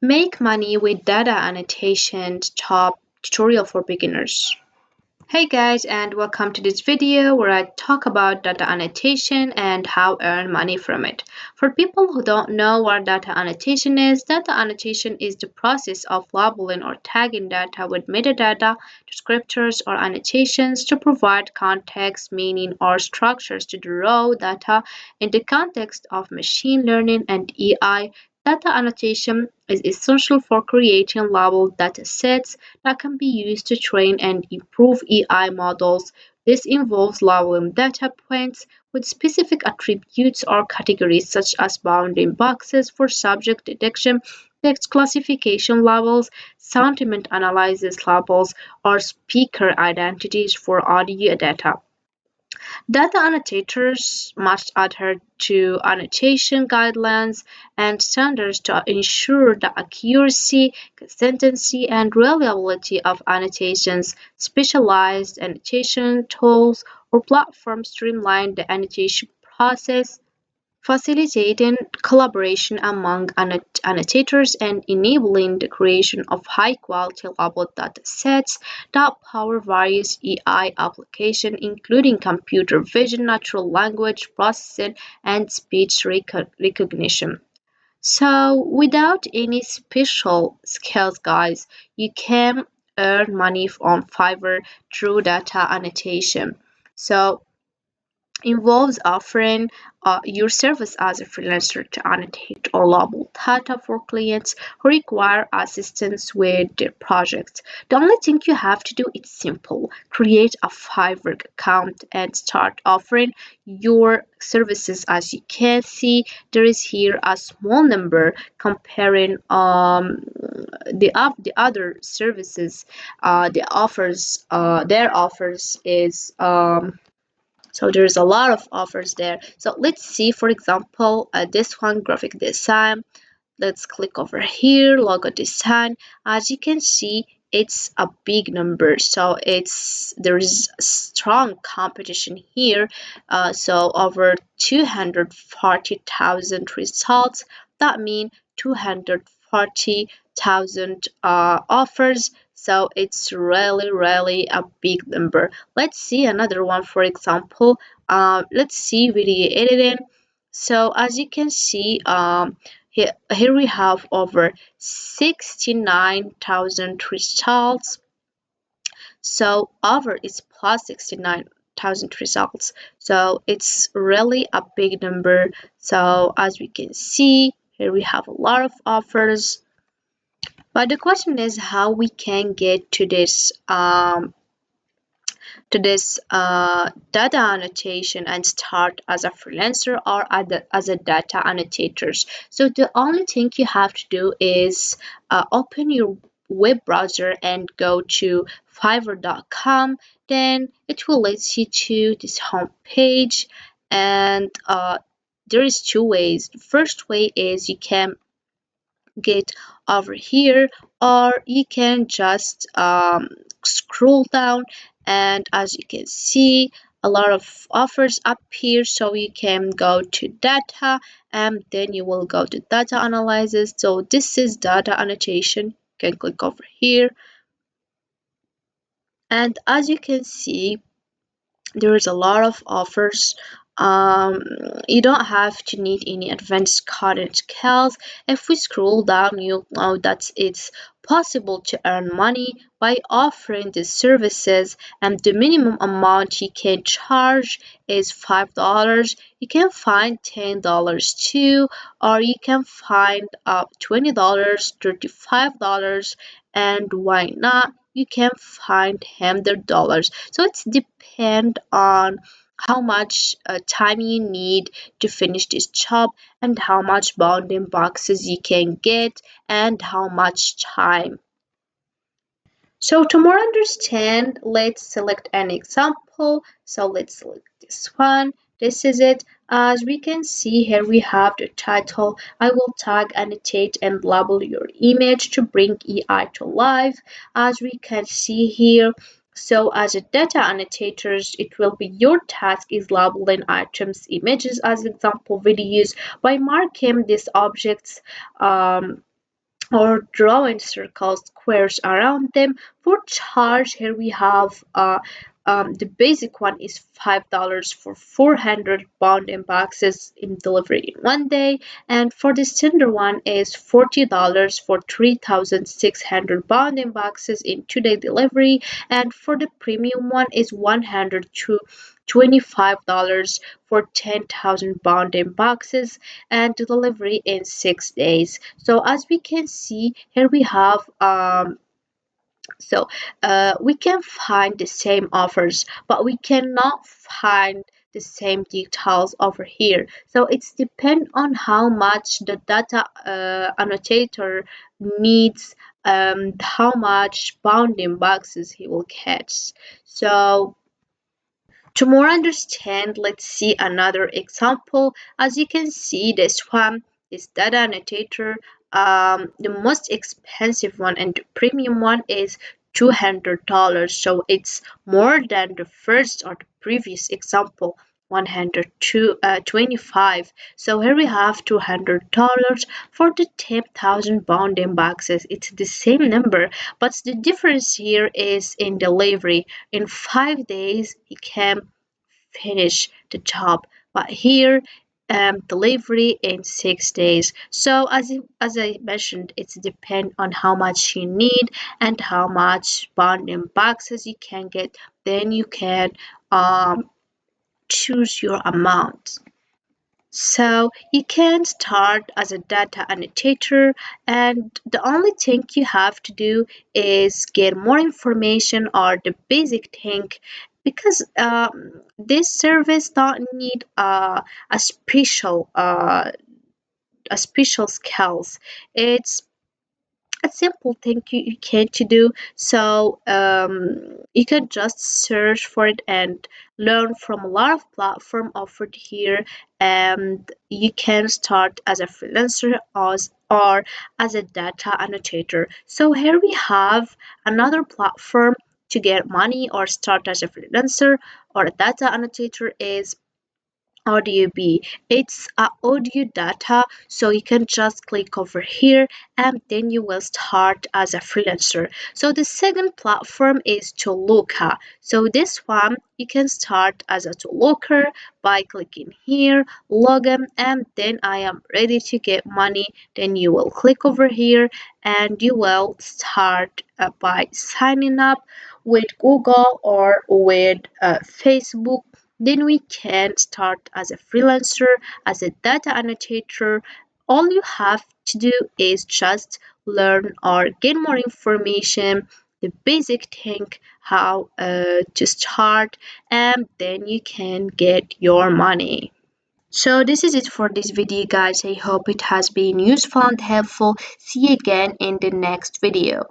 Make money with data annotation top tutorial for beginners. Hey guys, and welcome to this video where I talk about data annotation and how to earn money from it. For people who don't know what data annotation is the process of labeling or tagging data with metadata, descriptors, or annotations to provide context, meaning, or structures to the raw data in the context of machine learning and AI. Data annotation is essential for creating labeled data sets that can be used to train and improve AI models. This involves labeling data points with specific attributes or categories, such as bounding boxes for subject detection, text classification labels, sentiment analysis labels, or speaker identities for audio data. Data annotators must adhere to annotation guidelines and standards to ensure the accuracy, consistency, and reliability of annotations. Specialized annotation tools or platforms streamline the annotation process, facilitating collaboration among annotators and enabling the creation of high-quality labeled data sets that power various AI applications, including computer vision, natural language processing, and speech recognition. So, without any special skills, guys, you can earn money on Fiverr through data annotation. So, involves offering your service as a freelancer to annotate or label data for clients who require assistance with their projects. The only thing you have to do is simple. Create a Fiverr account and start offering your services. As you can see, there is here a small number comparing the other services. Their offers is so there's a lot of offers there. So let's see, for example, this one, graphic design. Let's click over here, logo design. As you can see, it's a big number. So there is strong competition here. So over 240,000 results. That means 240,000 offers. So it's really a big number. Let's see another one, for example. Let's see video editing. So as you can see, here we have over 69,000 results. So over is plus 69,000 results. So it's really a big number. So as we can see, here we have a lot of offers. But the question is how we can get to this data annotation and start as a freelancer or as a data annotator. So the only thing you have to do is open your web browser and go to fiverr.com. Then it will lead you to this home page, and there is two ways. The first way is you can get over here, or you can just scroll down, and as you can see, a lot of offers appear. So you can go to data, and then you will go to data analysis. So this is data annotation. You can click over here, and as you can see, there is a lot of offers. You don't have to need any advanced coding skills. If we scroll down, you'll know that it's possible to earn money by offering these services, and the minimum amount you can charge is $5. You can find $10 too, or you can find $20, $35, and why not? You can find $100. So it's depend on how much time you need to finish this job, and how much bounding boxes you can get, and how much time. So to more understand, let's select an example. So let's select this one. This is it. As we can see here, we have the title. I will tag, annotate, and label your image to bring AI to life. As we can see here, so as a data annotators, it will be your task is labeling items, images as example videos by marking these objects or drawing circles, squares around them. For charge, here we have the basic one is $5 for 400 bound boxes in delivery in one day, and for the standard one is $40 for 3,600 bound boxes in 2 day delivery, and for the premium one is 100 to $25 for 10,000 bound boxes and delivery in 6 days. So as we can see here we have so we can find the same offers, but we cannot find the same details over here. So it's depend on how much the data annotator needs, how much bounding boxes he will catch. So to more understand, let's see another example. As you can see, this one is data annotator. The most expensive one and the premium one is $200. So it's more than the first or the previous example, 125. So here we have $200 for the 10,000 bounding boxes. It's the same number, but the difference here is in delivery. In 5 days, he can finish the job, but here delivery in 6 days. So as I mentioned, it's depend on how much you need and how much bonding boxes you can get. Then you can choose your amount. So you can start as a data annotator, and the only thing you have to do is get more information or the basic thing, because this service don't need a special skills. It's a simple thing you can to do. So you can just search for it and learn from a lot of platform offered here, and you can start as a freelancer or as a data annotator. So here we have another platform to get money or start as a freelancer or a data annotator is audio b. It's audio data, so you can just click over here and then you will start as a freelancer. So the second platform is Toluca. So this one you can start as a Toluca by clicking here, login, and then I am ready to get money. Then you will click over here and you will start by signing up with Google or with Facebook. Then we can start as a freelancer, as a data annotator. All you have to do is just learn or get more information, the basic thing, how to start, and then you can get your money. So this is it for this video, guys. I hope it has been useful and helpful. See you again in the next video.